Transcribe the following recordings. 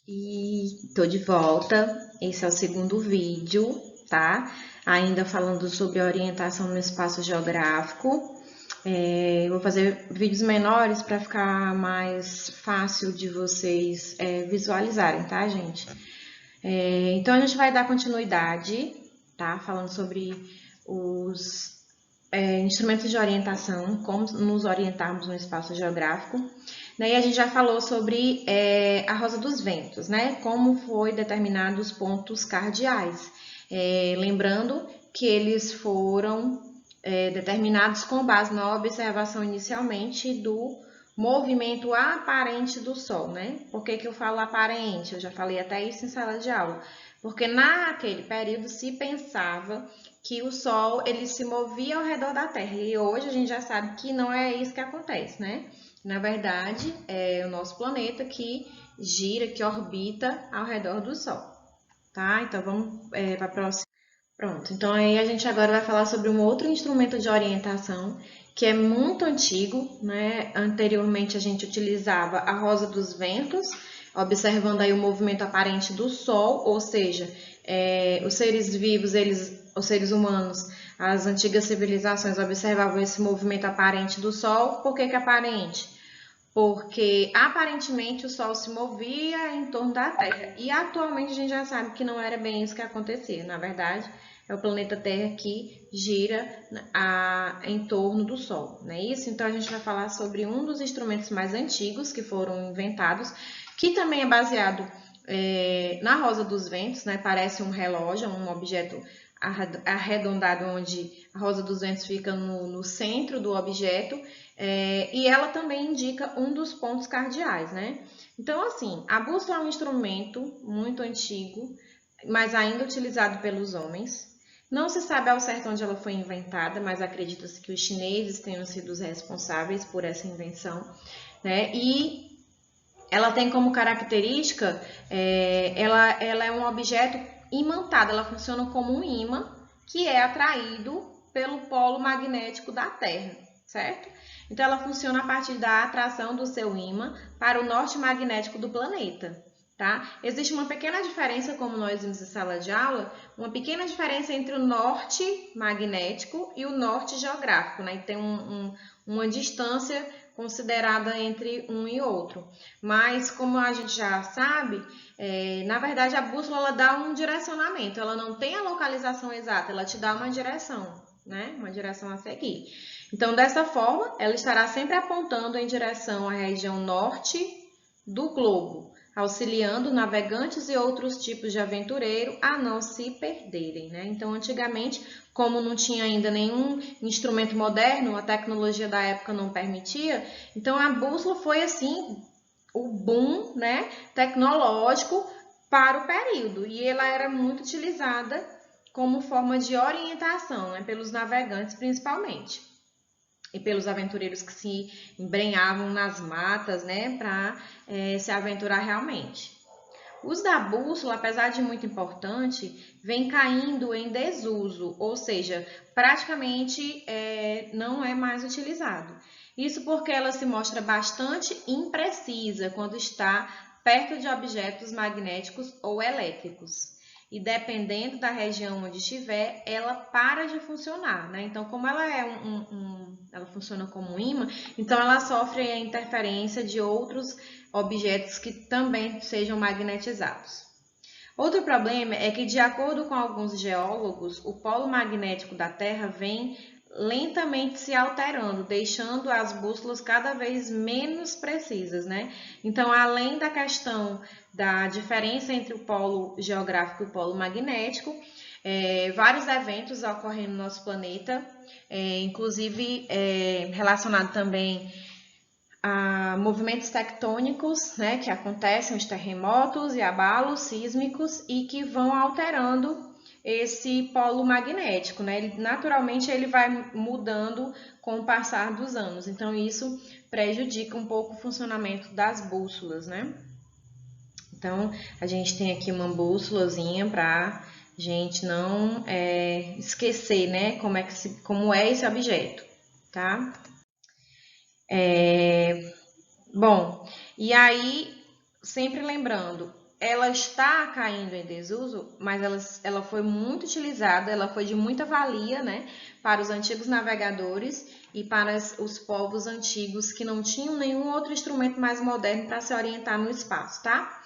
E tô de volta. Esse é o segundo vídeo, tá? Ainda falando sobre orientação no espaço geográfico. Vou fazer vídeos menores para ficar mais fácil de vocês visualizarem, tá, gente? Então a gente vai dar continuidade, tá? Falando sobre os instrumentos de orientação, como nos orientarmos no espaço geográfico. Daí a gente já falou sobre a Rosa dos Ventos, né? Como foi determinados os pontos cardeais. Lembrando que eles foram determinados com base na observação inicialmente do movimento aparente do Sol, né? Por que eu falo aparente? Eu já falei até isso em sala de aula. Porque naquele período se pensava que o Sol ele se movia ao redor da Terra. E hoje a gente já sabe que não é isso que acontece, né? Na verdade, é o nosso planeta que gira, que orbita ao redor do Sol. Tá? Então vamos para a próxima. Pronto, então aí a gente agora vai falar sobre um outro instrumento de orientação que é muito antigo, né? Anteriormente a gente utilizava a rosa dos ventos, observando aí o movimento aparente do Sol, ou seja, os seres vivos, os seres humanos, as antigas civilizações observavam esse movimento aparente do Sol. Por que aparente? Porque aparentemente o Sol se movia em torno da Terra. E atualmente a gente já sabe que não era bem isso que acontecia. Na verdade, é o planeta Terra que gira em torno do Sol, não é isso? Então a gente vai falar sobre um dos instrumentos mais antigos que foram inventados, que também é baseado na Rosa dos Ventos, né? Parece um relógio, um objeto arredondado, onde a Rosa dos Ventos fica no centro do objeto. E ela também indica um dos pontos cardeais, né? Então, assim, a bússola é um instrumento muito antigo, mas ainda utilizado pelos homens. Não se sabe ao certo onde ela foi inventada, mas acredita-se que os chineses tenham sido os responsáveis por essa invenção, né? E ela tem como característica, ela é um objeto imantado, ela funciona como um ímã que é atraído pelo polo magnético da Terra, certo? Então ela funciona a partir da atração do seu ímã para o norte magnético do planeta, tá? Existe uma pequena diferença, como nós vimos em sala de aula, uma pequena diferença entre o norte magnético e o norte geográfico, né? E tem uma distância considerada entre um e outro. Mas, como a gente já sabe, na verdade a bússola ela dá um direcionamento, ela não tem a localização exata, ela te dá uma direção, né? Uma direção a seguir. Então, dessa forma, ela estará sempre apontando em direção à região norte do globo, auxiliando navegantes e outros tipos de aventureiro a não se perderem, né? Então, antigamente, como não tinha ainda nenhum instrumento moderno, a tecnologia da época não permitia, então a bússola foi assim o boom, né, tecnológico para o período, e ela era muito utilizada como forma de orientação, né, pelos navegantes principalmente e pelos aventureiros que se embrenhavam nas matas, né, para se aventurar realmente. O uso da bússola, apesar de muito importante, vem caindo em desuso, ou seja, praticamente não é mais utilizado. Isso porque ela se mostra bastante imprecisa quando está perto de objetos magnéticos ou elétricos. E dependendo da região onde estiver, ela para de funcionar, né? Então, como ela ela funciona como um ímã, então ela sofre a interferência de outros objetos que também sejam magnetizados. Outro problema é que, de acordo com alguns geólogos, o polo magnético da Terra vem lentamente se alterando, deixando as bússolas cada vez menos precisas, né? Então, além da questão da diferença entre o polo geográfico e o polo magnético, vários eventos ocorrem no nosso planeta, inclusive relacionado também a movimentos tectônicos, né, que acontecem, os terremotos e abalos sísmicos e que vão alterando esse polo magnético, né? Naturalmente ele vai mudando com o passar dos anos. Então isso prejudica um pouco o funcionamento das bússolas, né? Então a gente tem aqui uma bússolazinha para gente não esquecer, né? Como é esse objeto, tá? Bom, e aí, sempre lembrando, ela está caindo em desuso, mas ela foi muito utilizada, ela foi de muita valia, né, para os antigos navegadores e para os povos antigos que não tinham nenhum outro instrumento mais moderno para se orientar no espaço, tá?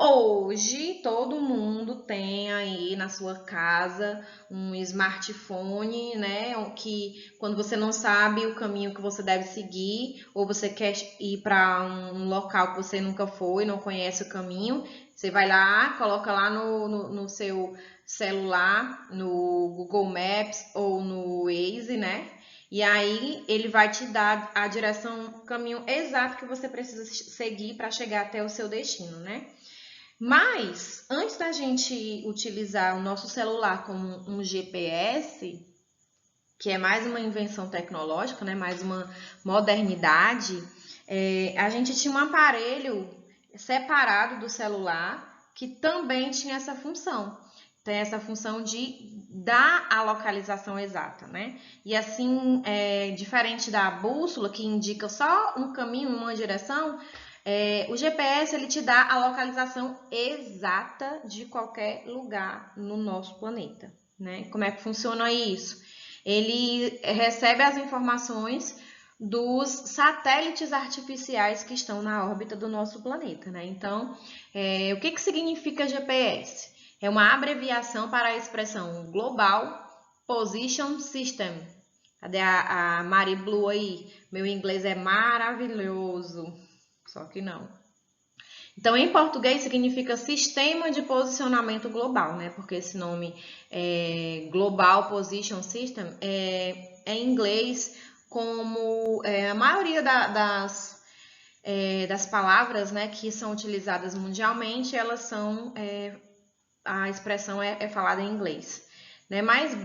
Hoje, todo mundo tem aí na sua casa um smartphone, né? Que quando você não sabe o caminho que você deve seguir, ou você quer ir para um local que você nunca foi, não conhece o caminho, você vai lá, coloca lá no seu celular, no Google Maps ou no Waze, né? E aí ele vai te dar a direção, o caminho exato que você precisa seguir para chegar até o seu destino, né? Mas, antes da gente utilizar o nosso celular como um GPS, que é mais uma invenção tecnológica, né, mais uma modernidade, a gente tinha um aparelho separado do celular que também tinha essa função. Tem essa função de dar a localização exata, né? E assim, diferente da bússola, que indica só um caminho, uma direção, o GPS ele te dá a localização exata de qualquer lugar no nosso planeta, né? Como é que funciona isso? Ele recebe as informações dos satélites artificiais que estão na órbita do nosso planeta, né? Então, o que significa GPS? É uma abreviação para a expressão Global Position System. Cadê a Mari Blue aí? Meu inglês é maravilhoso. Só que não. Então, em português, significa Sistema de Posicionamento Global, né? Porque esse nome Global Position System em inglês, como a maioria das palavras, né, que são utilizadas mundialmente, elas são, a expressão é falada em inglês, né? Mas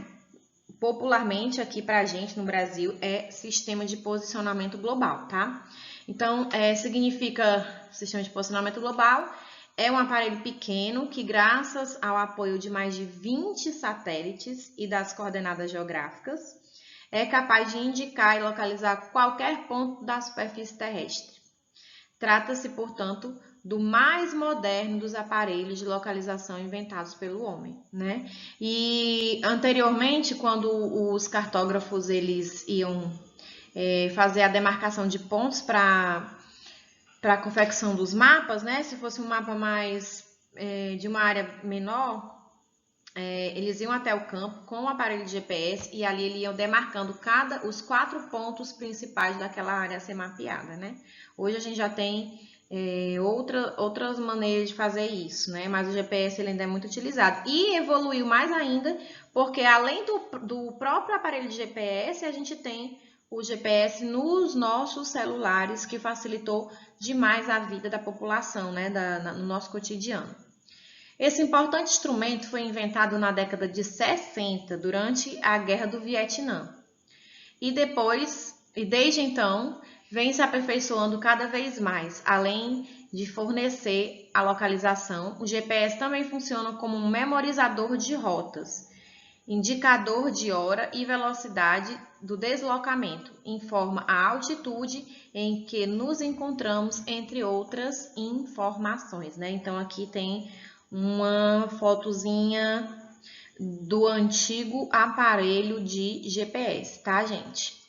popularmente aqui pra gente no Brasil é Sistema de Posicionamento Global, tá? Então, significa Sistema de Posicionamento Global, é um aparelho pequeno que, graças ao apoio de mais de 20 satélites e das coordenadas geográficas, é capaz de indicar e localizar qualquer ponto da superfície terrestre. Trata-se, portanto, do mais moderno dos aparelhos de localização inventados pelo homem, né? E anteriormente, quando os cartógrafos eles iam fazer a demarcação de pontos para a confecção dos mapas, né? Se fosse um mapa mais de uma área menor, eles iam até o campo com o aparelho de GPS e ali eles iam demarcando os 4 pontos principais daquela área a ser mapeada, né? Hoje a gente já tem outras maneiras de fazer isso, né? Mas o GPS ele ainda é muito utilizado e evoluiu mais ainda porque além do próprio aparelho de GPS, a gente tem o GPS nos nossos celulares, que facilitou demais a vida da população, né, no nosso cotidiano. Esse importante instrumento foi inventado na década de 60, durante a Guerra do Vietnã. E desde então, vem se aperfeiçoando cada vez mais. Além de fornecer a localização, o GPS também funciona como um memorizador de rotas, indicador de hora e velocidade do deslocamento, informa a altitude em que nos encontramos, entre outras informações, né? Então, aqui tem uma fotozinha do antigo aparelho de GPS, tá, gente?